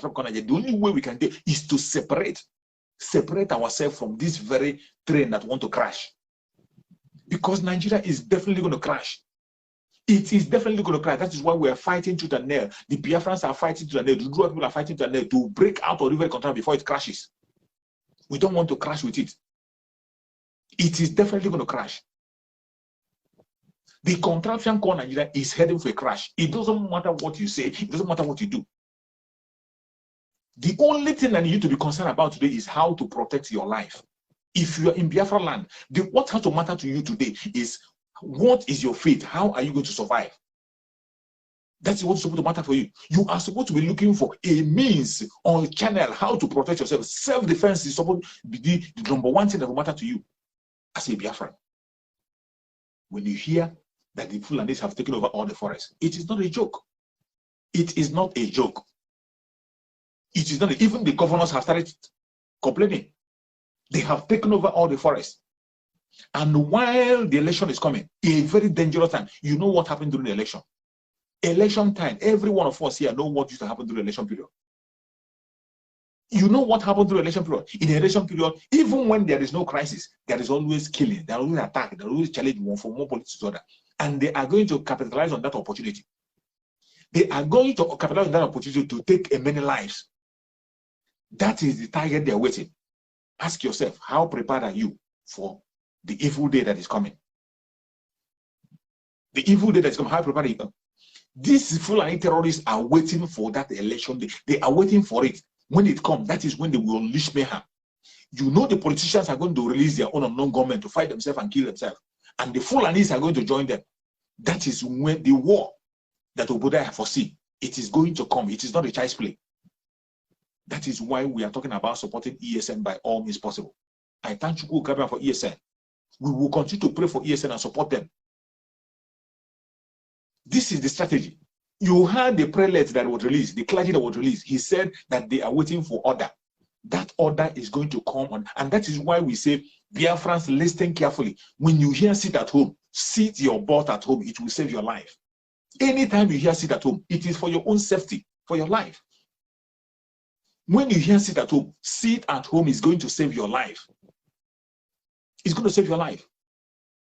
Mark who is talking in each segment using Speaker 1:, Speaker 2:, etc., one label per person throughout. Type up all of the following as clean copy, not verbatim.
Speaker 1: Nigeria. The only way we can do is to separate ourselves from this very train that want to crash. Because Nigeria is definitely going to crash. It is definitely going to crash. That is why we are fighting tooth and nail. The Biafrans are fighting tooth and nail. The Druid people are fighting tooth and nail to break out of river control before it crashes. We don't want to crash with it. It is definitely going to crash. The contraption called Nigeria is heading for a crash. It doesn't matter what you say. It doesn't matter what you do. The only thing that you need to be concerned about today is how to protect your life. If you are in Biafra land, what has to matter to you today is what is your fate? How are you going to survive? That's what's supposed to matter for you. You are supposed to be looking for a means or a channel how to protect yourself. Self-defense is supposed to be the number one thing that will matter to you as a Biafran. When you hear that the Fulanis have taken over all the forests, it is not a joke. It is not a joke. It is not. Even the governors have started complaining. They have taken over all the forests. And while the election is coming, a very dangerous time, you know what happened during the election. Election time, every one of us here know what used to happen during the election period. You know what happened during the election period. In the election period, even when there is no crisis, there is always killing, there is always attack, there is always challenge one for more politics to other. And they are going to capitalize on that opportunity. They are going to capitalize on that opportunity to take many lives. That is the target they are waiting. Ask yourself, how prepared are you for the evil day that is coming? The evil day that is coming, how prepared are you? These Fulani terrorists are waiting for that election day. They are waiting for it. When it comes, that is when they will unleash mayhem. You know the politicians are going to release their own unknown government to fight themselves and kill themselves. And the Fulanis are going to join them. That is when the war that Oboda foresee, it is going to come. It is not a child's play. That is why we are talking about supporting ESN by all means possible. I thank you for ESN. We will continue to pray for ESN and support them. This is the strategy. You heard the prelate that was released, the clergy that was released. He said that they are waiting for order. That order is going to come on. And that is why we say, Biafrans, listen carefully. When you hear sit at home, sit your butt at home. It will save your life. Anytime you hear sit at home, it is for your own safety, for your life. When you hear sit at home is going to save your life. It's going to save your life.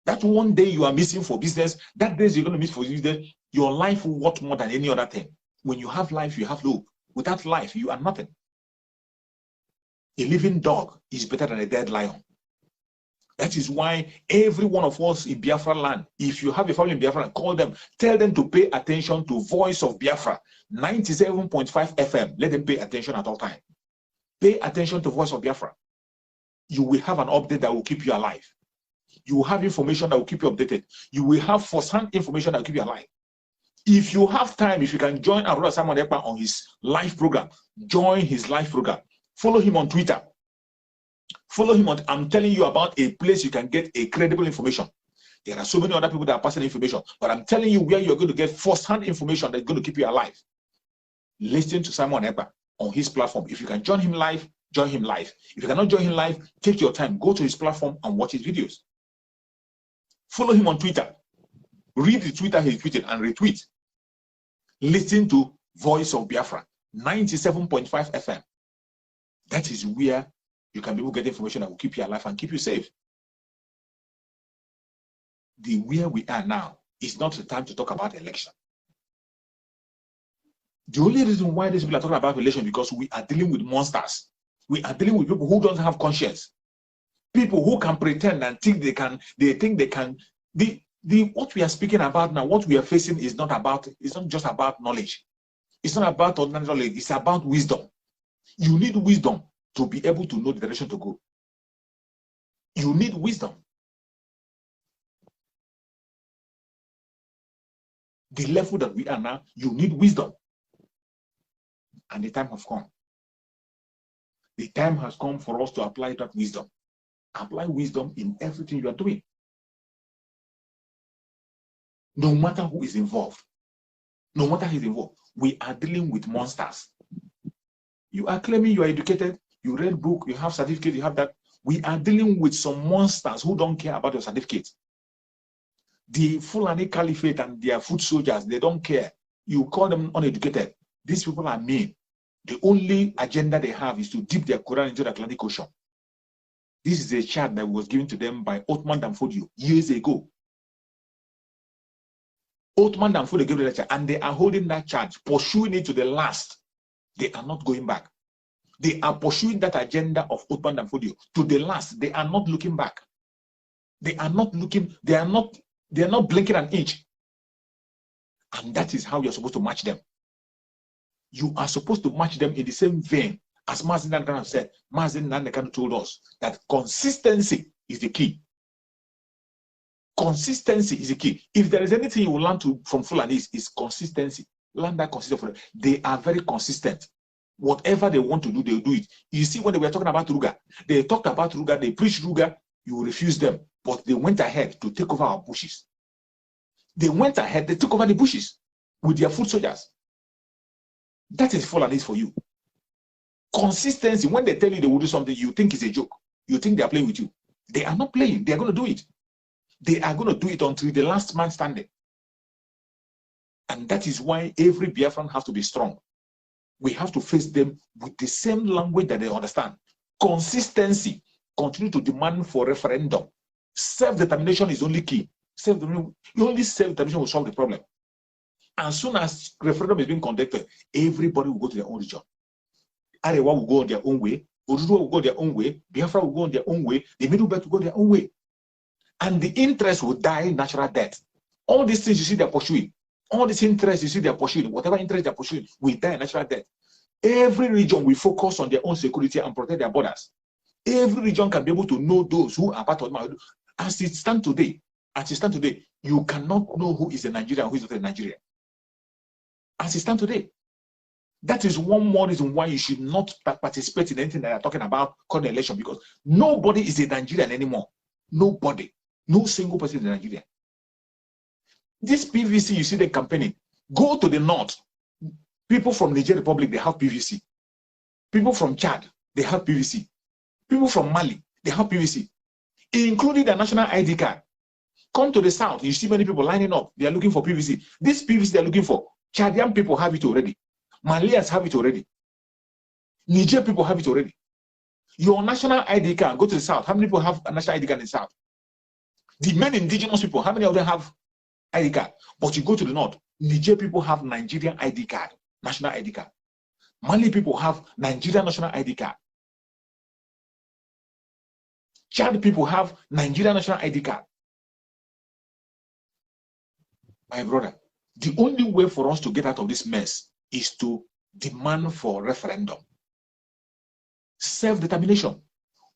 Speaker 1: That one day you are missing for business, that day you're going to miss for business, your life will worth more than any other thing. When you have life, you have hope. Without life, you are nothing. A living dog is better than a dead lion. That is why every one of us in Biafra land, if you have a family in Biafra, call them, tell them to pay attention to Voice of Biafra, 97.5 FM. Let them pay attention at all times. Pay attention to Voice of Biafra. You will have an update that will keep you alive. You will have information that will keep you updated. You will have first-hand information that will keep you alive. If you have time, if you can join Arura Simon Ekpa on his live program, join his live program. Follow him on Twitter. Follow him on, I'm telling you about a place you can get a credible information. There are so many other people that are passing information, but I'm telling you where you're going to get first-hand information that's going to keep you alive. Listen to Simon Ekpa on his platform. If you can join him live, join him live. If you cannot join him live, take your time, go to his platform and watch his videos. Follow him on Twitter. Read the Twitter he tweeted and retweet. Listen to Voice of Biafra, 97.5 FM. That is where you can be able to get information that will keep you alive and keep you safe. Where we are now is not the time to talk about election. The only reason why these people are talking about election is because we are dealing with monsters. We are dealing with people who don't have conscience. People who can pretend and think they can. What we are speaking about now, what we are facing is not just about knowledge. It's not about ordinary knowledge. It's about wisdom. You need wisdom to be able to know the direction to go. You need wisdom. The level that we are now, you need wisdom. And the time has come. The time has come for us to apply that wisdom. Apply wisdom in everything you are doing. No matter who is involved. No matter who is involved. We are dealing with monsters. You are claiming you are educated, you read book, you have certificate, you have that. We are dealing with some monsters who don't care about your certificate. The Fulani Caliphate and their foot soldiers, they don't care. You call them uneducated. These people are mean. The only agenda they have is to dip their Quran into the Atlantic Ocean. This is a charge that was given to them by Othman Danfodio years ago. Othman Danfodio gave the charge, and they are holding that charge, pursuing it to the last. They are not going back. They are pursuing that agenda of Othman Danfodio to the last. They are not looking back. They are not looking, they are not blinking an inch. And that is how you're supposed to match them. You are supposed to match them in the same vein as Mazin Nanekano said. Mazin Nanekano told us that consistency is the key. Consistency is the key. If there is anything you will learn from Fulanis, is consistency. Learn that consistency. They are very consistent. Whatever they want to do, they'll do it. You see, when they were talking about Ruga, they talked about Ruga, they preached Ruga, you refuse them. But they went ahead to take over our bushes. They went ahead, they took over the bushes with their foot soldiers. That is Fulanis for you. Consistency. When they tell you they will do something, you think it's a joke. You think they are playing with you. They are not playing. They are going to do it. They are going to do it until the last man standing. And that is why every Biafran has to be strong. We have to face them with the same language that they understand. Consistency. Continue to demand for referendum. Self-determination is only key. Only self-determination will solve the problem. As soon as referendum is being conducted, everybody will go to their own region. Arewa will go on their own way. Oduduwa will go their own way. Biafra will go on their own way. The Middle Belt will go their own way. And the interest will die natural death. All these things you see they're pursuing, all these interests you see they're pursuing, whatever interest they're pursuing, will die natural death. Every region will focus on their own security and protect their borders. Every region can be able to know those who are part of it. As it stands today, you cannot know who is a Nigerian and who is not a Nigerian. As it stands today. That is one more reason why you should not participate in anything that you're talking about called the election, because nobody is a Nigerian anymore. Nobody. No single person in Nigeria. This PVC, you see them campaigning. Go to the north. People from Niger Republic, they have PVC. People from Chad, they have PVC. People from Mali, they have PVC. Including the national ID card. Come to the south, you see many people lining up. They are looking for PVC. This PVC they are looking for, Chadian people have it already. Malians have it already. Niger people have it already. Your national ID card, go to the south. How many people have a national ID card in the south? The main indigenous people, how many of them have ID card? But you go to the north, Niger people have Nigerian ID card, national ID card. Mali people have Nigerian national ID card. Chad people have Nigerian national ID card. My brother, the only way for us to get out of this mess is to demand for referendum. Self-determination.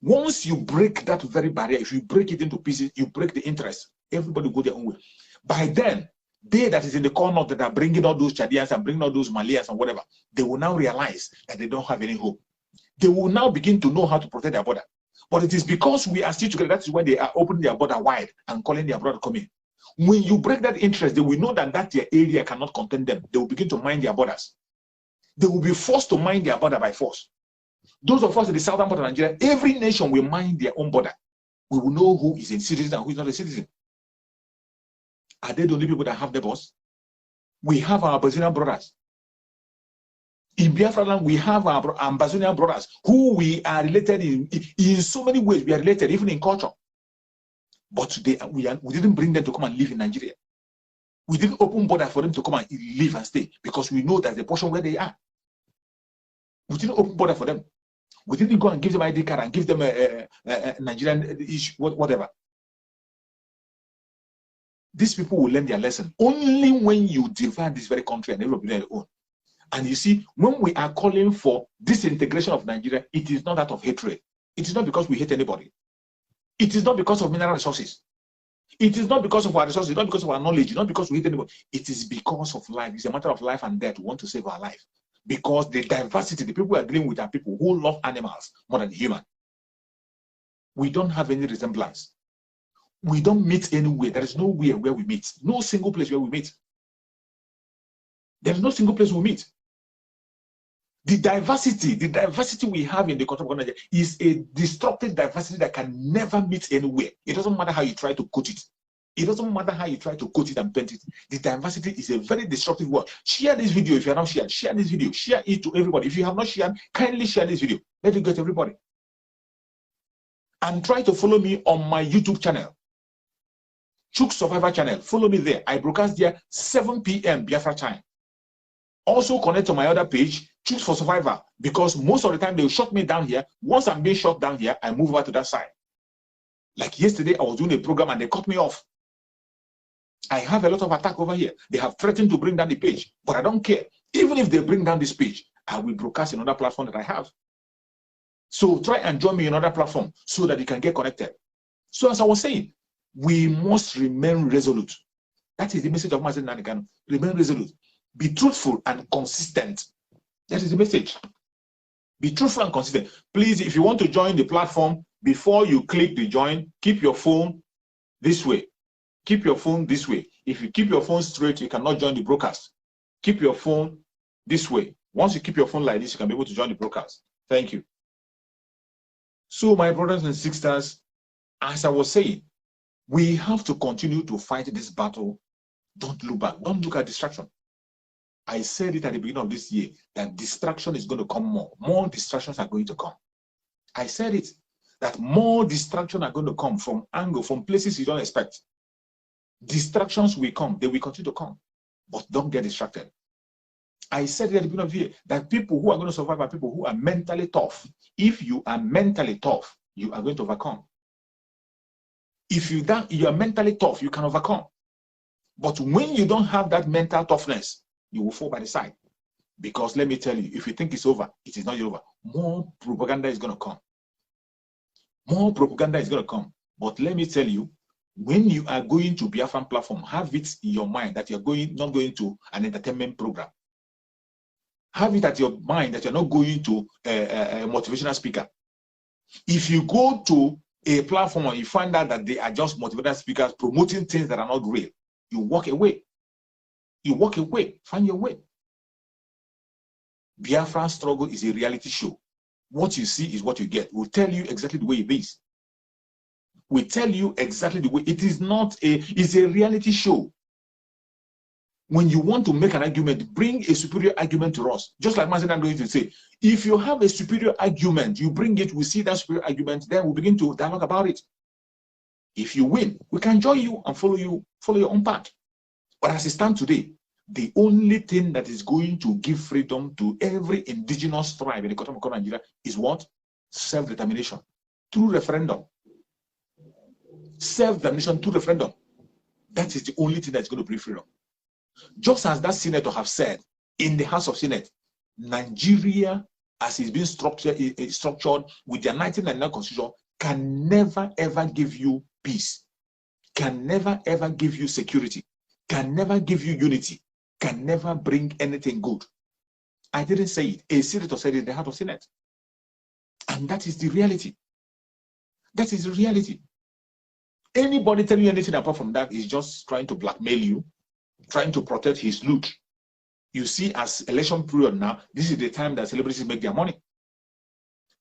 Speaker 1: Once you break that very barrier, if you break it into pieces, you break the interest. Everybody go their own way. By then, they that is in the corner that are bringing all those Chadians and bringing all those Malians and whatever, they will now realize that they don't have any hope. They will now begin to know how to protect their border. But it is because we are still together, that is when they are opening their border wide and calling their brother to come in. When you break that interest, they will know that their area cannot contain them. They will begin to mind their borders. They will be forced to mind their border by force. Those of us in the southern part of Nigeria, every nation will mind their own border. We will know who is a citizen and who is not a citizen. Are they the only people that have neighbors? We have our Brazilian brothers. In Biafra land, we have our Ambazonian brothers who we are related in so many ways. We are related, even in culture. But we didn't bring them to come and live in Nigeria. We didn't open border for them to come and live and stay because we know that's the portion where they are. We didn't open border for them. We didn't go and give them ID card and give them a Nigerian issue, whatever. These people will learn their lesson only when you divide this very country and everybody on their own. And you see, when we are calling for disintegration of Nigeria, it is not that of hatred. It is not because we hate anybody. It is not because of mineral resources. It is not because of our resources, not because of our knowledge, not because we hate anybody. It is because of life. It's a matter of life and death. We want to save our life. Because the diversity, the people we are dealing with are people who love animals more than human. We don't have any resemblance. We don't meet anywhere. There is nowhere where we meet. No single place where we meet. There is no single place we meet. The diversity we have in the country of Nigeria is a destructive diversity that can never meet anywhere. It doesn't matter how you try to coat it. It doesn't matter how you try to coat it and paint it. The diversity is a very destructive word. Share this video if you are not shared. Share this video. Share it to everybody. If you have not shared, kindly share this video. Let it go to everybody. And try to follow me on my YouTube channel. Chook Survivor channel. Follow me there. I broadcast there 7 p.m. Biafra time. Also connect to my other page, Choose for Survivor, because most of the time they will shut me down here. Once I'm being shut down here, I move over to that side. Like yesterday, I was doing a program and they cut me off. I have a lot of attack over here. They have threatened to bring down the page, but I don't care. Even if they bring down this page, I will broadcast in another platform that I have. So try and join me in another platform so that you can get connected. So as I was saying, we must remain resolute. That is the message of Mazen Nanikano. Remain resolute. Be truthful and consistent. That is the message. Be truthful and consistent. Please, if you want to join the platform, before you click the join, keep your phone this way. Keep your phone this way. If you keep your phone straight, you cannot join the broadcast. Keep your phone this way. Once you keep your phone like this, you can be able to join the broadcast. Thank you. So, my brothers and sisters, as I was saying, we have to continue to fight this battle. Don't look back. Don't look at distraction. I said it at the beginning of this year that distraction is going to come more. More distractions are going to come. I said it, that more distractions are going to come from angle, from places you don't expect. Distractions will come. They will continue to come. But don't get distracted. I said it at the beginning of the year that people who are going to survive are people who are mentally tough. If you are mentally tough, you are going to overcome. If you are mentally tough, you can overcome. But when you don't have that mental toughness, you will fall by the side. Because let me tell you, if you think it's over, it is not over. More propaganda is going to come. More propaganda is going to come. But let me tell you, when you are going to Biafran platform, have it in your mind that you're not going to an entertainment program. Have it at your mind that you're not going to a motivational speaker. If you go to a platform and you find out that they are just motivational speakers promoting things that are not real, you walk away. You walk away. Find your way. Biafran struggle is a reality show. What you see is what you get. We'll tell you exactly the way it is. We tell you exactly the way it is. It's a reality show. When you want to make an argument, bring a superior argument to us. Just like Mazen I'm going to say, if you have a superior argument, you bring it, we see that superior argument, then we begin to dialogue about it. If you win, we can join you and follow your own path. But as it stands today, the only thing that is going to give freedom to every indigenous tribe in the Kingdom of Nigeria is what? Self-determination through referendum. Self-determination through referendum. That is the only thing that's going to bring freedom. Just as that senator have said in the House of Senate, Nigeria, as it's been structured with their 1999 constitution, can never ever give you peace, can never ever give you security, can never give you unity, can never bring anything good. I didn't say it. A senator said it in the House of Senate. And that is the reality. That is the reality. Anybody telling you anything apart from that is just trying to blackmail you, trying to protect his loot. You see, as election period now, this is the time that celebrities make their money.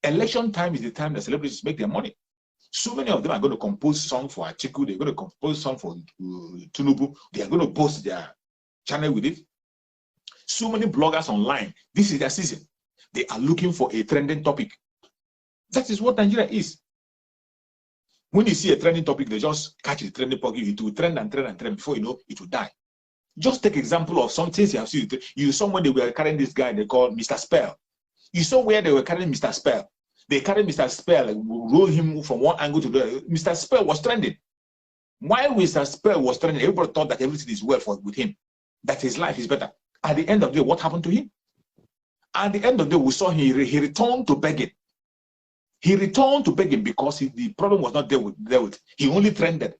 Speaker 1: Election time is the time that celebrities make their money. So many of them are going to compose songs for Atiku. They're going to compose songs for Tinubu. They are going to post their channel with it. So many bloggers online. This is their season. They are looking for a trending topic. That is what Nigeria is. When you see a trending topic, they just catch the trending topic. It will trend and trend and trend. Before you know, it will die. Just take example of some things you have seen. You saw when they were carrying this guy they call Mr. Spell. You saw where they were carrying Mr. Spell. They carried Mr. Spell and roll him from one angle to the other. Mr. Spell was trending. While Mr. Spell was trending, everybody thought that everything is well with him, that his life is better. At the end of the day, what happened to him? At the end of the day, we saw he returned to begging. He returned to begging because the problem was not dealt with. He only trended.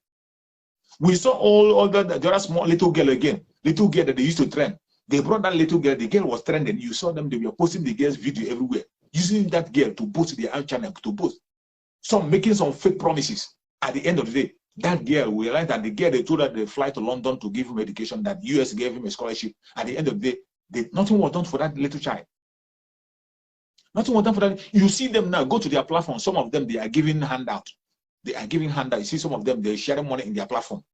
Speaker 1: We saw all the other small little girl again, little girl that they used to trend. They brought that little girl, the girl was trending. You saw them, they were posting the girl's video everywhere, using that girl to boost their own channel, to boost. Some making some fake promises. At the end of the day, that girl, we realized that the girl, they told her they fly to London to give him education, that US gave him a scholarship. At the end of the day, nothing was done for that little child. Nothing was done for that. You see them now, go to their platform. Some of them, they are giving handout. They are giving handout. You see some of them, they're sharing money in their platform.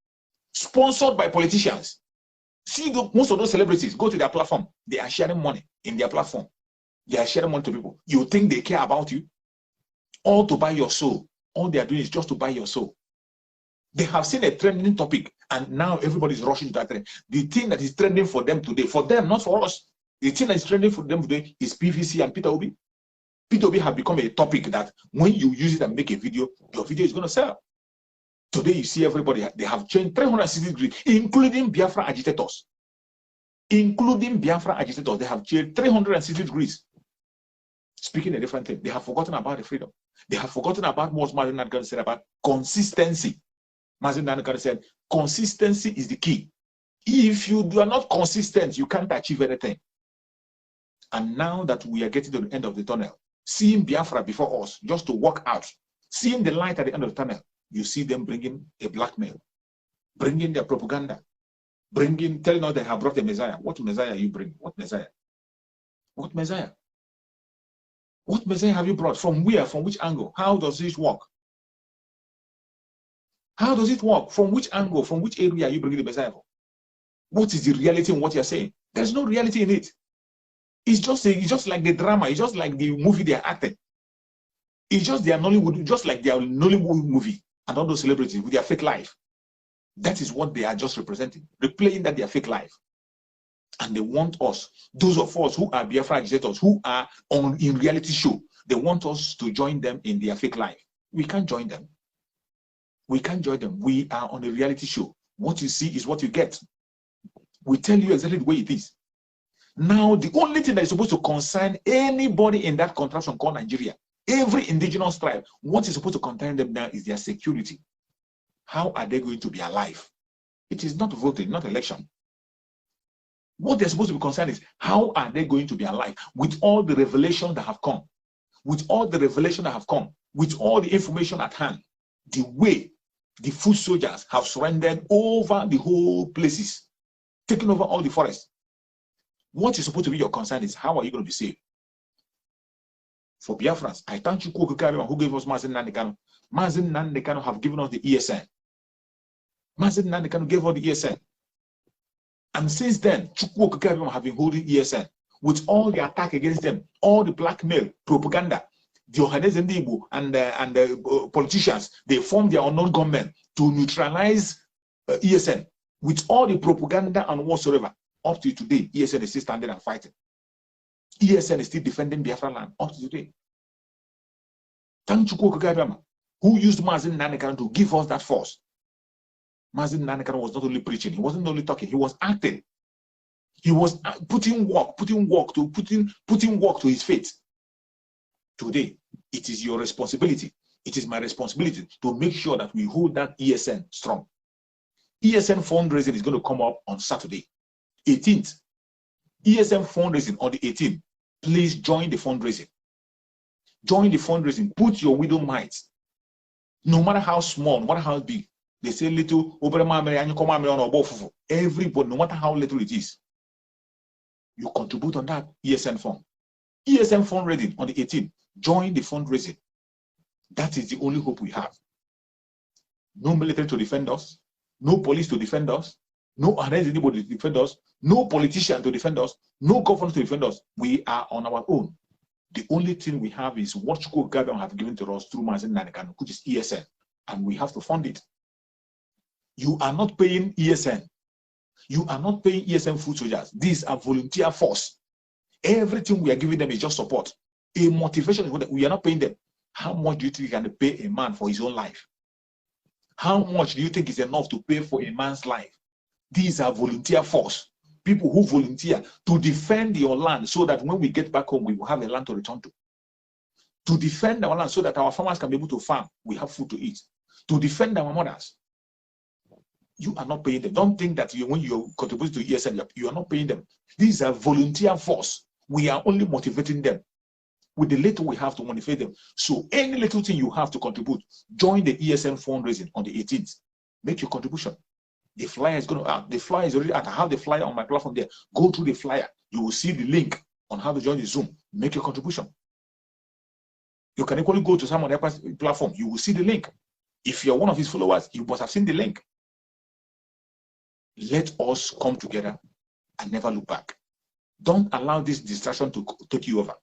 Speaker 1: sponsored by politicians. See, most of those celebrities go to their platform. They are sharing money in their platform. They are sharing money to people. You think they care about you? All to buy your soul. All they are doing is just to buy your soul. They have seen a trending topic, and now everybody's rushing to that trend. The thing that is trending for them today, for them, not for us, the thing that is trending for them today is PVC and Peter Obi. Peter Obi have become a topic that when you use it and make a video, your video is going to sell. Today, you see everybody, they have changed 360 degrees, including Biafra agitators. Including Biafra agitators, they have changed 360 degrees. Speaking a different thing. They have forgotten about the freedom. They have forgotten about what Mazi Nnamdi said about consistency. Mazi Nnamdi said, consistency is the key. If you are not consistent, you can't achieve anything. And now that we are getting to the end of the tunnel, seeing Biafra before us, just to walk out, seeing the light at the end of the tunnel, you see them bringing a blackmail, bringing their propaganda, telling us they have brought a Messiah. What Messiah you bring? What Messiah? What Messiah? What Messiah have you brought? From where? From which angle? How does this work? How does it work? From which angle? From which area are you bringing the Messiah from? What is the reality in what you're saying? There's no reality in it. It's just like the drama. It's just like the movie they're acting. It's just their Nollywood, just like their Nollywood movie and all those celebrities with their fake life. That is what they are just representing. They're playing that their fake life. And they want us, those of us who are Biafra agitators, who are in reality show, they want us to join them in their fake life. We can't join them. We can't join them. We are on a reality show. What you see is what you get. We tell you exactly the way it is. Now, the only thing that is supposed to concern anybody in that contraption called Nigeria, every indigenous tribe, what is supposed to concern them now is their security. How are they going to be alive? It is not voting, not election. What they're supposed to be concerned is how are they going to be alive with all the revelations that have come, with all the revelation that have come, with all the information at hand, the way the foot soldiers have surrendered over the whole places, taking over all the forests. What is supposed to be your concern is how are you going to be saved? For Biafrans, I thank you, who gave us Mazi Nnamdi Kanu. Mazi Nnamdi Kanu have given us the ESN. Mazi Nnamdi Kanu gave us the ESN. And since then, Chukwu Okike have been holding ESN with all the attack against them, all the blackmail, propaganda. The Ohanese Ndigbo and the politicians, they formed their unknown government to neutralize ESN with all the propaganda and whatsoever. Up to today, ESN is still standing and fighting. ESN is still defending Biafra land up to today. Thank Chukwu Okike, who used Mazi Nnamdi Kanu to give us that force. Mazi Nnamdi Kanu was not only preaching, he wasn't only talking, he was acting. He was putting work to his faith. Today, it is your responsibility. It is my responsibility to make sure that we hold that ESN strong. ESN fundraising is going to come up on Saturday, 18th. ESN fundraising on the 18th. Please join the fundraising. Join the fundraising. Put your widow might. No matter how small, no matter how big. They say little, everybody, no matter how little it is, you contribute on that ESN fund. ESN fundraising on the 18th. Join the fundraising. That is the only hope we have. No military to defend us, no police to defend us, no anybody to defend us, no politician to defend us, no government to defend us. We are on our own. The only thing we have is what Chukwu Okike have given to us through Mazi Nnamdi Kanu, which is ESN, and we have to fund it. You are not paying ESN. You are not paying ESN food soldiers. These are volunteer force. Everything we are giving them is just support. A motivation. We are not paying them. How much do you think you can pay a man for his own life? How much do you think is enough to pay for a man's life? These are volunteer force. People who volunteer to defend your land so that when we get back home, we will have a land to return to. To defend our land so that our farmers can be able to farm. We have food to eat. To defend our mothers. You are not paying them. Don't think that when you contribute to ESN, you are not paying them. These are volunteer force. We are only motivating them with the little we have to motivate them. So any little thing you have to contribute, join the ESN fundraising on the 18th. Make your contribution. The flyer is going to out. The flyer is already out. I have the flyer on my platform there. Go through the flyer. You will see the link on how to join the Zoom. Make your contribution. You can equally go to some other platform. You will see the link. If you're one of his followers, you must have seen the link. Let us come together and never look back. Don't allow this distraction to take you over.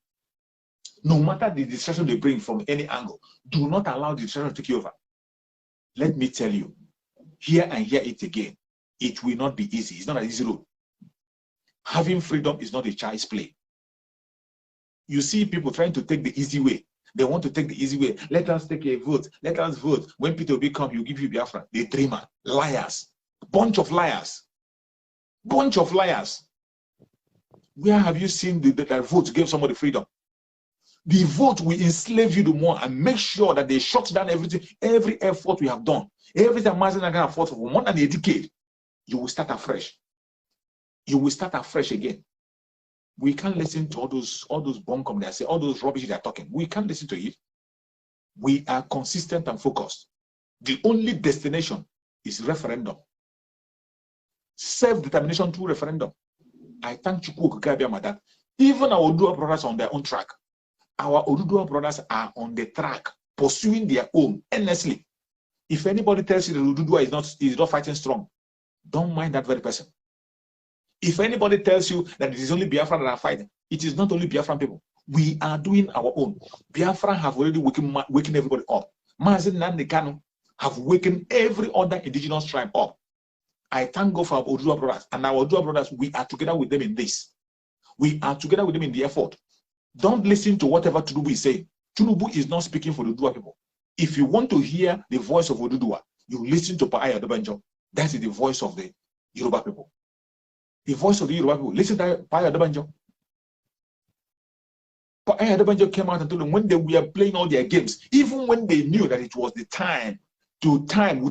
Speaker 1: No matter the distraction they bring from any angle, do not allow the distraction to take you over. Let me tell you, hear and hear it again. It will not be easy. It's not an easy road. Having freedom is not a child's play. You see people trying to take the easy way. They want to take the easy way. Let us take a vote. Let us vote. When Peter Obi comes, he'll give you Biafra. The dreamer. Liars. Bunch of liars. Bunch of liars. Where have you seen that vote gave somebody freedom? The vote will enslave you the more and make sure that they shut down everything, every effort we have done. Every time Mazen Naga fought for more than a decade, you will start afresh. You will start afresh again. We can't listen to all those bunkum they say, all those rubbish they're talking. We can't listen to it. We are consistent and focused. The only destination is referendum. Self-determination through referendum. I thank Chukwu Okike that even our Oduduwa brothers are on their own track. Our Oduduwa brothers are on the track, pursuing their own endlessly. If anybody tells you that Oduduwa is not fighting strong, don't mind that very person. If anybody tells you that it is only Biafra that are fighting, it is not only Biafran people. We are doing our own. Biafra have already waking everybody up. Mazen Nnamdi Kanu have wakened every other indigenous tribe up. I thank God for our Oduduwa brothers. And our Oduduwa brothers, we are together with them in this. We are together with them in the effort. Don't listen to whatever Tinubu is saying. Tinubu is not speaking for the Oduduwa people. If you want to hear the voice of Oduduwa, you listen to Pa Ayadobanjo. That is the voice of the Yoruba people. The voice of the Yoruba people. Listen to Pa Ayadobanjo. Pa Ayadobanjo came out and told them when they were playing all their games, even when they knew that it was the time to time.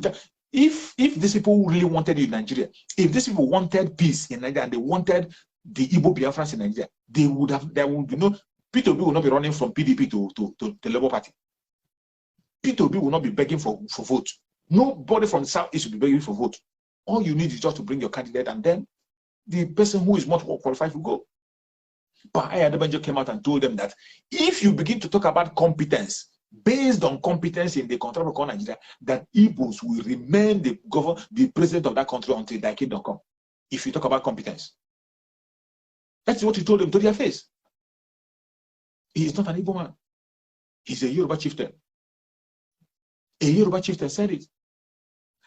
Speaker 1: If these people really wanted it in Nigeria, if these people wanted peace in Nigeria and they wanted the Igbo Biafrans in Nigeria, there would be no, Peter Obi will not be running from PDP to the Labour Party. Peter Obi will not be begging for vote. Nobody from the Southeast will be begging for vote. All you need is just to bring your candidate and then the person who is much more qualified will go. But Ayadobanjo came out and told them that if you begin to talk about competence, based on competence in the country of Nigeria, that Igbos will remain the president of that country until their kingdom come. If you talk about competence. That's what he told them to their face. He is not an Igbo man. He's a Yoruba chieftain. A Yoruba chieftain said it.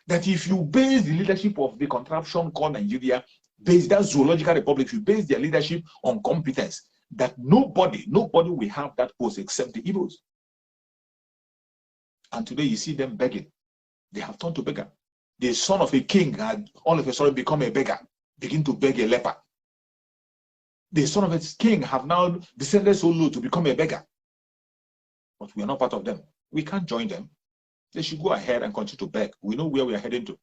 Speaker 1: That if you base the leadership of the contraption called Nigeria, base that zoological republic, if you base their leadership on competence, that nobody will have that post except the Igbos. And today you see them begging. They have turned to beggar. The son of a king had all of a sudden become a beggar, begin to beg a leper. The son of a king have now descended so low to become a beggar. But we are not part of them. We can't join them. They should go ahead and continue to beg. We know where we are heading to.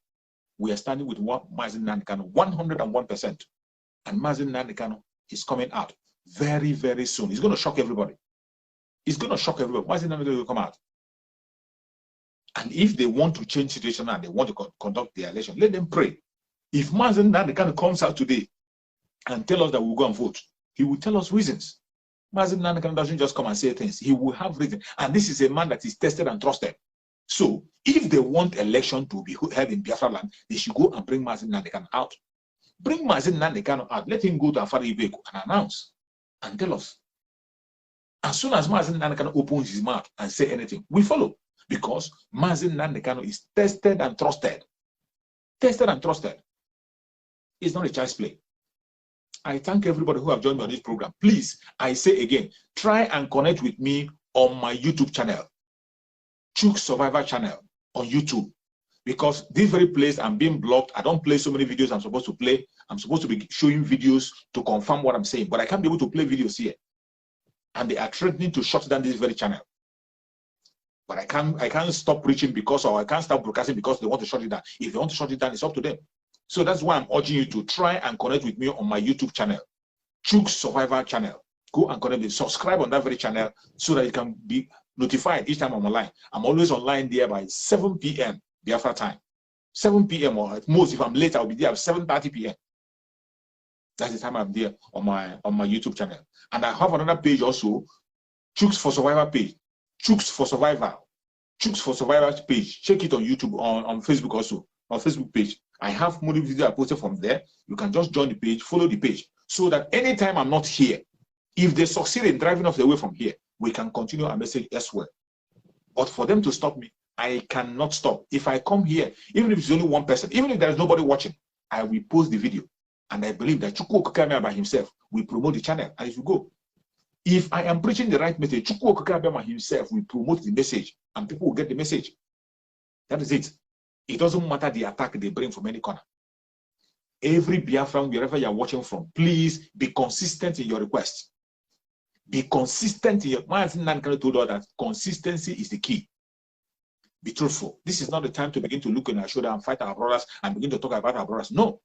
Speaker 1: We are standing with Mazen Nnamdi Kanu 101%. And Mazen Nnamdi Kanu is coming out very, very soon. He's going to shock everybody. He's going to shock everybody. Mazen Nnamdi Kanu will come out. And if they want to change situation and they want to conduct the election, let them pray. If Mazen Nnamdi Kanu comes out today and tell us that we'll go and vote, he will tell us reasons. Mazen Nnamdi Kanu doesn't just come and say things. He will have reasons. And this is a man that is tested and trusted. So if they want election to be held in Biafra land, they should go and bring Mazen Nnamdi Kanu out. Bring Mazen Nnamdi Kanu out. Let him go to Afara Ibeku and announce and tell us. As soon as Mazen Nnamdi Kanu opens his mouth and say anything, we follow. Because Mazen Nnamdi Kanu is tested and trusted. Tested and trusted. It's not a child's play. I thank everybody who have joined me on this program. Please, I say again, try and connect with me on my YouTube channel. Chook Survivor channel on YouTube. Because this very place I'm being blocked. I don't play so many videos I'm supposed to play. I'm supposed to be showing videos to confirm what I'm saying. But I can't be able to play videos here. And they are threatening to shut down this very channel. But I can't stop preaching because, or I can't stop broadcasting because they want to shut it down. If they want to shut it down, it's up to them. So that's why I'm urging you to try and connect with me on my YouTube channel, Chook Survivor channel. Go and connect with me. Subscribe on that very channel so that you can be notified each time I'm online. I'm always online there by 7 p.m. Biafra time. 7 p.m. or at most, if I'm late, I'll be there at 7:30 p.m. That's the time I'm there on my YouTube channel. And I have another page also, Chooks for Survivor page. Chooks for Survivor. Chooks for Survivor page. Check it on YouTube, on Facebook also, on Facebook page. I have more videos I posted from there. You can just join the page, follow the page, so that anytime I'm not here, if they succeed in driving us away from here, we can continue our message elsewhere. But for them to stop me, I cannot stop. If I come here, even if it's only one person, even if there is nobody watching, I will post the video. And I believe that Chukwu Okike by himself will promote the channel. And if you go, if I am preaching the right message, Chukwu Okike himself will promote the message and people will get the message. That is it. It doesn't matter the attack they bring from any corner. Every Biafran, wherever you are watching from, please be consistent in your request. Be consistent in your mind. Nankana told us that consistency is the key. Be truthful. This is not the time to begin to look in our shoulder and fight our brothers and begin to talk about our brothers. No,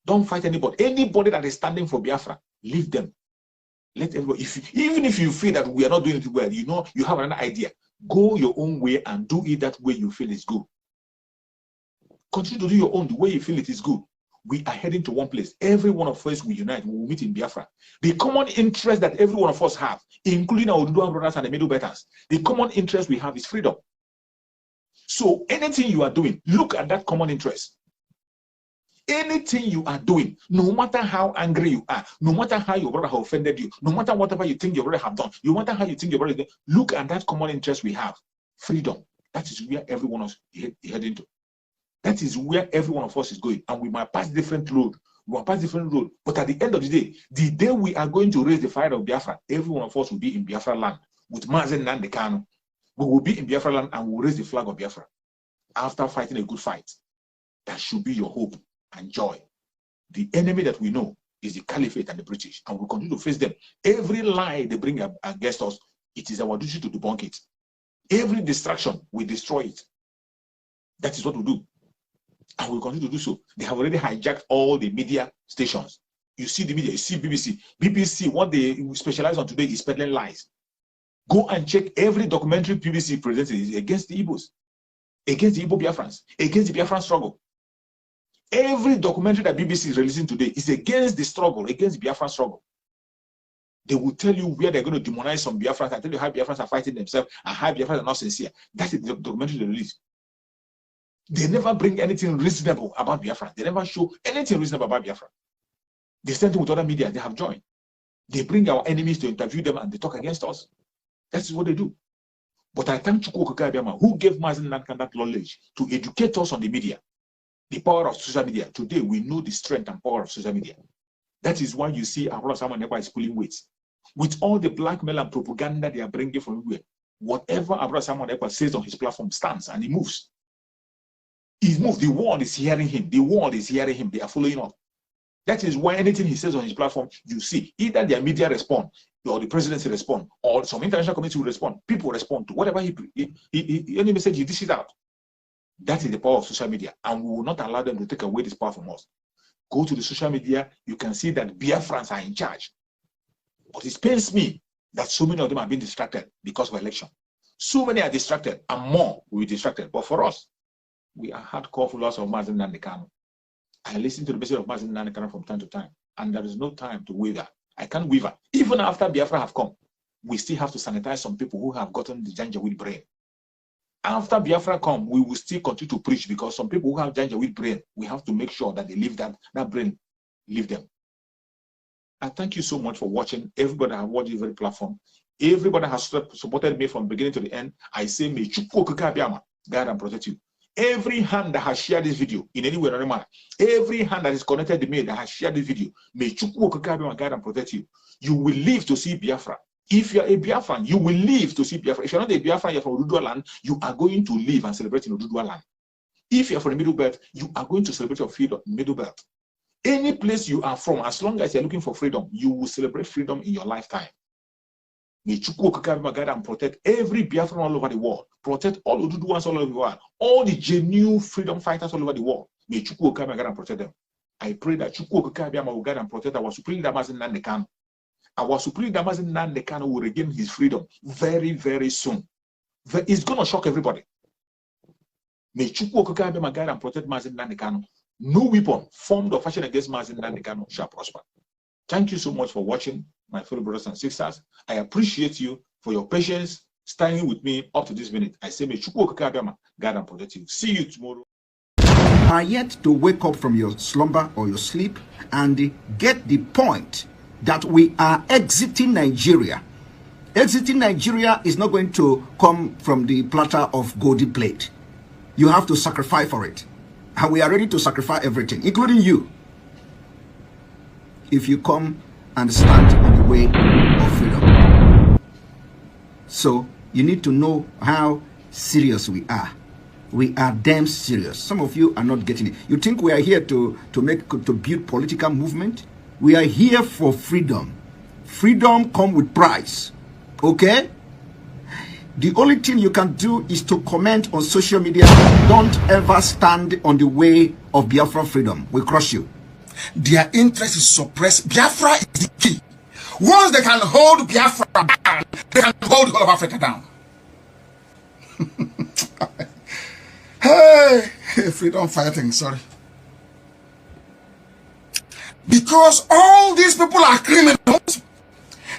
Speaker 1: don't fight anybody. Anybody that is standing for Biafra, leave them. Let everybody. Even if you feel that we are not doing it well, you know you have another idea. Go your own way and do it that way you feel is good. Continue to do your own the way you feel it is good. We are heading to one place. Every one of us will unite. We will meet in Biafra. The common interest that every one of us have, including our Oduduwa brothers and the Middle Belters, the common interest we have is freedom. So anything you are doing, look at that common interest. Anything you are doing, no matter how angry you are, no matter how your brother has offended you, no matter whatever you think your brother have done, no matter how you think your brother is, look at that common interest we have. Freedom. That is where every one of us is heading to. That is where every one of us is going. And we might pass different road. We might pass different road. But at the end of the day we are going to raise the fire of Biafra, every one of us will be in Biafra land with Mazen Nnamdi Kanu. We will be in Biafra land and we'll raise the flag of Biafra after fighting a good fight. That should be your hope and joy. The enemy that we know is the Caliphate and the British, and we'll continue to face them. Every lie they bring against us, it is our duty to debunk it. Every distraction, we destroy it. That is what we do. And we'll continue to do so. They have already hijacked all the media stations. You see the media, you see BBC. BBC, what they specialize on today is peddling lies. Go and check every documentary BBC presents is against the Igbos, against the Igbo Biafrans, against the Biafran struggle. Every documentary that BBC is releasing today is against the struggle, against the Biafran struggle. They will tell you where they're going to demonize some Biafrans and tell you how Biafrans are fighting themselves and how Biafrans are not sincere. That is the documentary they release. They never bring anything reasonable about Biafra. They never show anything reasonable about Biafra. They send with other media, they have joined. They bring our enemies to interview them and they talk against us. That's what they do. But I thank Chukwu Okike Abiama, who gave Mazen Nnamdi that knowledge to educate us on the media, the power of social media. Today, we know the strength and power of social media. That is why you see Asorock Janjaweed is pulling weight. With all the blackmail and propaganda they are bringing from everywhere, whatever Asorock Janjaweed says on his platform stands and he moves. He moves. The world is hearing him. The world is hearing him. They are following up. That is why anything he says on his platform, you see, either their media respond, or the presidency respond, or some international community will respond. People respond to whatever any message he dishes out. That is the power of social media, and we will not allow them to take away this power from us. Go to the social media, you can see that Biafrans are in charge. But it pains me that so many of them are being distracted because of election. So many are distracted, and more will be distracted. But for us, we are hardcore followers of Mazen Nnamdi Kanu. I listen to the message of Mazen Nnamdi Kanu from time to time, and there is no time to waver. I can't waver. Even after Biafra have come, we still have to sanitize some people who have gotten the Janjaweed brain. After Biafra come, we will still continue to preach because some people who have Janjaweed brain, we have to make sure that they leave that brain, leave them. I thank you so much for watching. Everybody that has watched this very platform, everybody has supported me from beginning to the end. I say, may Chukwu Okike Abiama guide and protect you. Every hand that has shared this video in any way or any manner, every hand that is connected to me that has shared this video, may Chukwu Okike Abiama guide and protect you. You will live to see Biafra. If you're a Biafran, you will live to see Biafra. If you're not a Biafran, you're from Oduduwa land, you are going to live and celebrate in Oduduwa land. If you're from the Middle Belt, you are going to celebrate your freedom in the Middle Belt. Any place you are from, as long as you're looking for freedom, you will celebrate freedom in your lifetime. May Chukwu Okike Abiama guide and protect every Biafran all over the world. Protect all Oduduwans all over the world. All the genuine freedom fighters all over the world. May Chukwu Okike Abiama guide and protect them. I pray that Chukwu Okike Abiama will guide and protect our supreme leader Mazen Nnamdi Kanu. Our supreme leader Mazen Nnamdi Kanu will regain his freedom very, very soon. It's going to shock everybody. May Chukwu Okike Abiama guide and protect Mazen Nnamdi Kanu. No weapon formed or fashioned against Mazen Nnamdi Kanu shall prosper. Thank you so much for watching, my fellow brothers and sisters. I appreciate you for your patience, standing with me up to this minute. I say, may Chukwu Okike Abiama guide and protect you. See you tomorrow.
Speaker 2: are yet to wake up from your slumber or your sleep and get the point that we are exiting Nigeria. Exiting Nigeria is not going to come from the platter of golden plate. You have to sacrifice for it. And we are ready to sacrifice everything, including you, if you come and stand on the way of freedom. So you need to know how serious we are. We are damn serious. Some of you are not getting it. You think we are here to build political movement? We are here for freedom. Freedom comes with price. Okay? The only thing you can do is to comment on social media. Don't ever stand on the way of Biafra freedom. We crush you.
Speaker 3: Their interest is suppressed. Biafra is the key. Once they can hold Biafra down, they can hold all of Africa down. Hey, freedom fighting, sorry. Because all these people are criminals.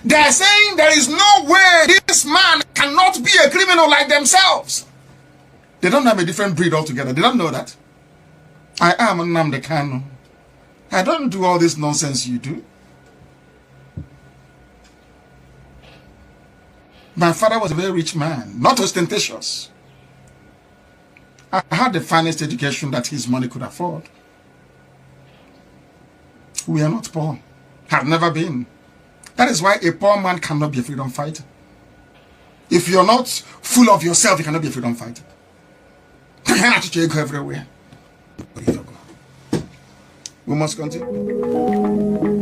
Speaker 3: They are saying there is no way this man cannot be a criminal like themselves. They don't have a different breed altogether. They don't know that. I am Nnamdi Kanu. I don't do all this nonsense you do. My father was a very rich man, not ostentatious. I had the finest education that his money could afford. We are not poor. Have never been. That is why a poor man cannot be a freedom fighter. If you're not full of yourself, you cannot be a freedom fighter. You have to go everywhere. We must continue.